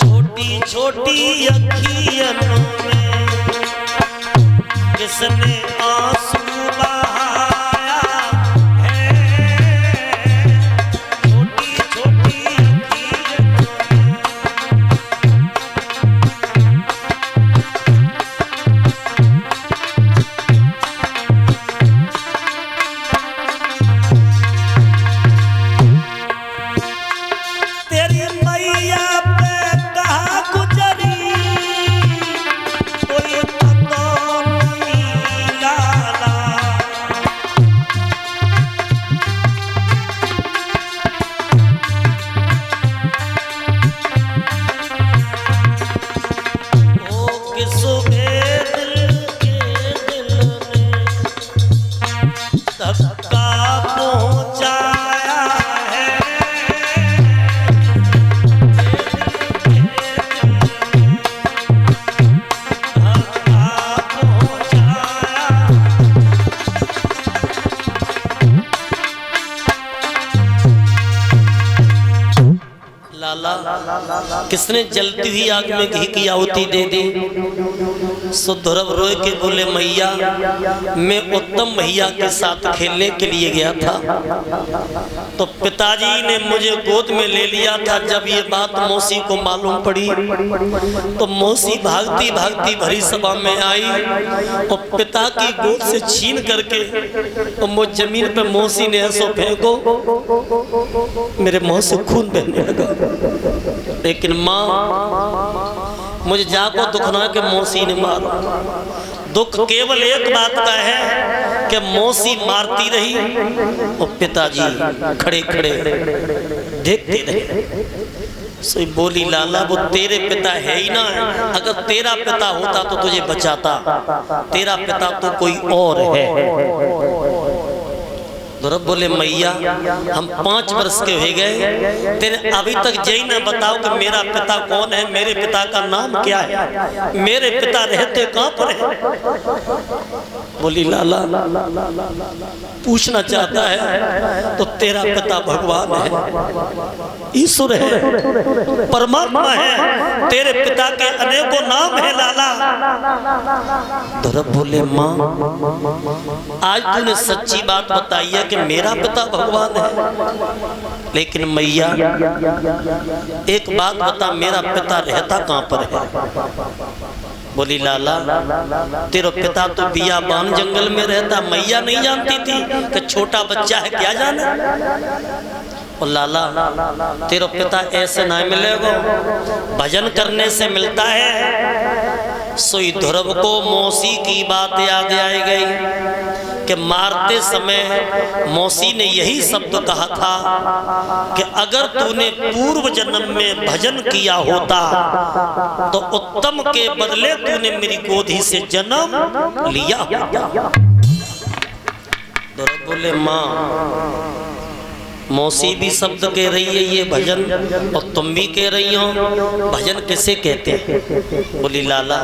छोटी छोटी अखियन में किसने आंसू बहाया है। छोटी छोटी अखियन तेरी मैया पे कहा गुजरी कोई पता नहीं लाला। ओ किसके दिल में धक्का पहुंचाया है। लाला किसने जलती हुई आग में घी की आहुति दे दी। सो ध्रुव रोए के बोले मैया मैं उत्तम भैया के साथ खेलने के लिए गया था तो पिताजी ने मुझे गोद में ले लिया था। जब ये बात मौसी को मालूम पड़ी तो मौसी भागती भागती भरी सभा में आई और पिता की गोद से छीन करके और मुझ जमीन पे मौसी ने ऐसो फेंको मेरे मुंह से खून बहने लगा। लेकिन माँ मुझे जाको दुख ना कि मौसी ने मारा। दुख केवल एक बात का है कि मौसी मारती रही और पिताजी खड़े खड़े देखते रहे। सो बोली लाला वो तेरे पिता है ही ना। अगर तेरा पिता होता तो तुझे बचाता। तेरा पिता तो कोई और है। ध्रुव बोले मैया हम 5 वर्ष के हो गए तेरे अभी तक यही ना बताओ कि मेरा पिता कौन है। मेरे पिता का नाम क्या है। मेरे पिता रहते कहाँ पर है। बोली लाला पूछना चाहता है तो तेरा पिता भगवान है, ईश्वर है, परमात्मा है। तेरे पिता के अनेकों नाम है लाला। ध्रुव बोले माँ आज तूने सच्ची बात बताई है कि मेरा पिता भगवान है। लेकिन मैया एक बात बता मेरा पिता रहता कहाँ पर है। बोली लाला तेरा पिता तो बियाबान जंगल में रहता। मैया नहीं जानती थी कि छोटा बच्चा है क्या जाने। और लाला तेरा पिता ऐसे ना मिलेगा भजन करने से मिलता है। सोई ध्रुव को मौसी की बात याद आई गई कि मारते समय मौसी ने यही शब्द कहा था कि अगर तूने पूर्व जन्म में भजन किया होता तो उत्तम के बदले तूने मेरी गोदी से जन्म लिया होता। ध्रुव बोले माँ मौसी भी शब्द कह रही है ये भजन और तुम भी कह रही हो भजन किसे कहते हैं। बोली लाला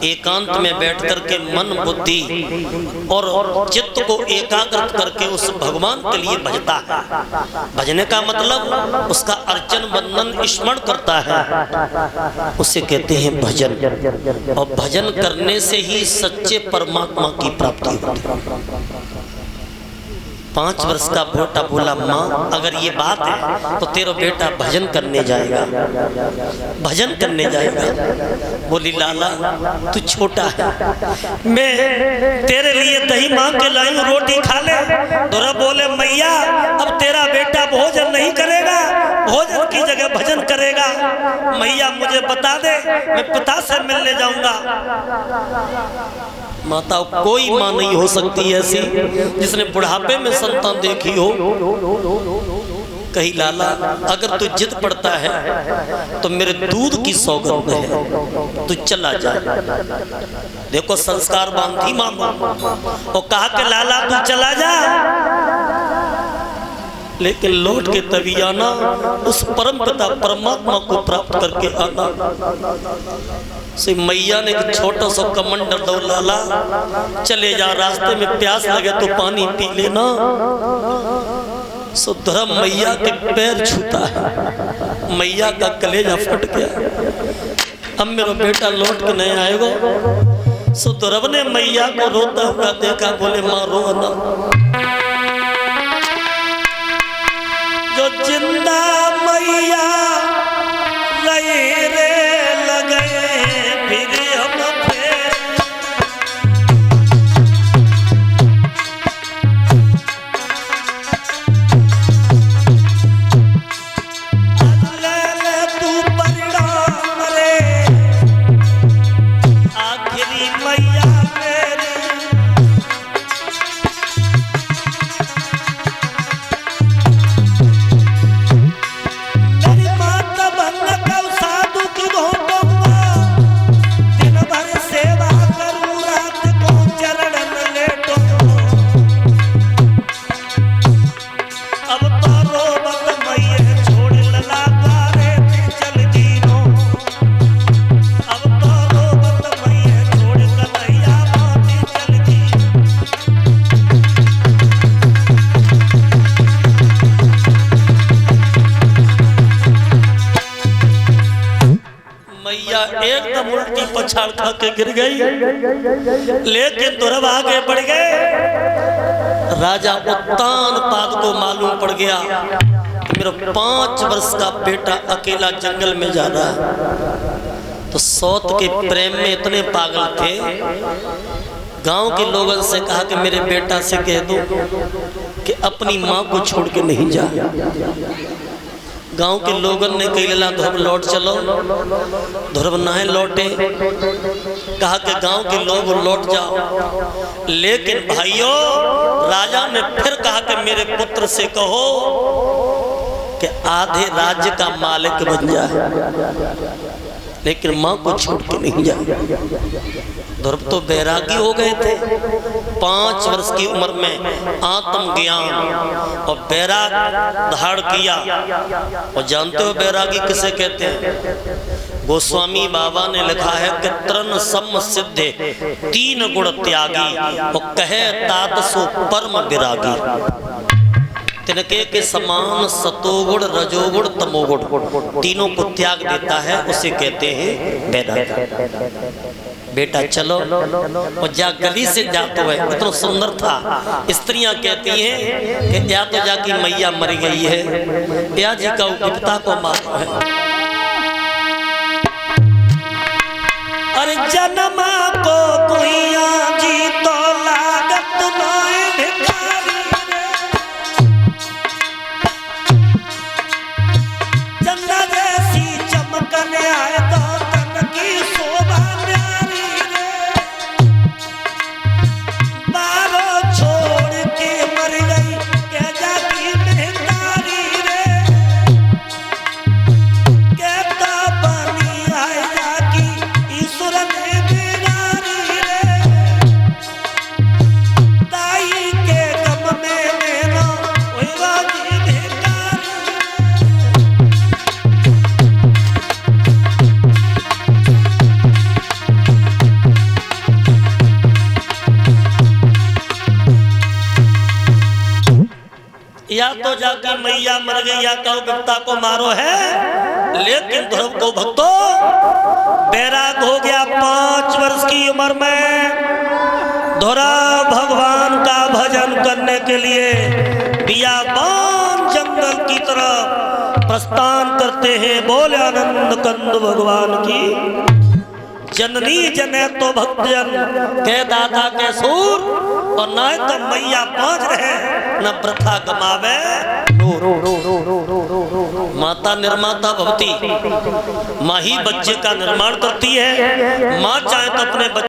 एकांत में बैठ करके मन बुद्धि और चित्त को एकाग्र करके उस भगवान के लिए भजता है। भजने का मतलब उसका अर्चन वंदन स्मरण करता है, उसे कहते हैं भजन। और भजन करने से ही सच्चे परमात्मा की प्राप्ति होती है। 5 वर्ष का बेटा बोला माँ अगर ये बात है तो तेरा बेटा भजन करने जाएगा, भजन करने जाएगा। बोली लाला तू छोटा है, मैं तेरे लिए दही मांग के लाई रोटी खा ले। ध्रुव बोले मैया अब तेरा बेटा भोजन नहीं करेगा, भोजन की जगह भजन करेगा। मैया मुझे बता दे मैं पिता से मिलने जाऊंगा। माता कोई माँ नहीं हो सकती ऐसी जिसने बुढ़ापे में संतान देखी हो। कही लाला अगर तू जिद पड़ता है तो मेरे दूध की सौगंध है, तू चला जा। देखो संस्कार बांधी माँ और कहा कि लाला तू चला जा, लेकिन लौट के तभी आना, उस परम पिता परमात्मा को प्राप्त करके आना। से मैया ने एक छोटा सा कमंडल दो लाला चले जा, रास्ते में प्यास लगे तो पानी पी लेना। सो धर्म मैया के पैर छूता है, मैया का कलेजा फट गया। अब मेरा बेटा लौट के नहीं आएगा। सो धर्म ने मैया को रोता हुआ देखा, बोले माँ रो ना, जो जिंदा मैया रही रे लगे फिर हम एकदम उल्टी पछाड़ खा के गिर गई, लेकिन दुर्ब आगे बढ़ गए। राजा उत्तानपाद को मालूम पड़ गया मेरा 5 वर्ष का बेटा अकेला जंगल में जा रहा है। तो सौत के प्रेम में इतने पागल थे, गांव के लोगों से कहा कि मेरे बेटा से कह दो कि अपनी माँ को छोड़ के नहीं जा। गांव के लोगों ने कही लला ध्रुव लौट चलो, ध्रुव नहीं लौटे। कहा कि गांव के लोग लौट जाओ, लेकिन भाइयों राजा ने फिर कहा कि मेरे पुत्र से कहो कि आधे राज्य का मालिक बन जाए, लेकिन माँ को छोड़ के नहीं जाए। ध्रुव तो बैरागी हो गए थे, 5 वर्ष की उम्र में आत्मज्ञान और बैराग धारण किया। और जानते हो बैरागी किसे कहते हैं? गोस्वामी बाबा ने लिखा है कि तृण सम सिद्धे 3 गुण त्यागी और कहे तात सो परम विरागी। तिनके के समान सतोगुण रजोगुण तमोगुण तीनों को त्याग देता है, उसे कहते हैं बैरागी। बेटा चलो, और जा गली से जाते हुए इतना सुंदर था। स्त्रियां कहती हैं कि या तो जाकी मैया मर गई है या जी का उपता को मारो है। अरे जन्मा को कुइया जी तो लागत नाय भिखारी रे, चंदा जैसी चमकने आए तो तन की शोभा या तो जाके मैया मर गई या कहो गुप्ता को मारो है। लेकिन ध्रुव को भक्तों बैराग हो गया। 5 वर्ष की उम्र में ध्रुव भगवान का भजन करने के लिए बियाबान जंगल की तरफ प्रस्थान करते हैं। बोले आनंद कंद भगवान की। जननी जने तो भक्तजन के दादा के सूर, और न तो मैया पहुंच रहे न प्रथा कमावे। माता निर्माता भवती, माँ ही बच्चे का निर्माण करती है। माँ चाहे तो अपने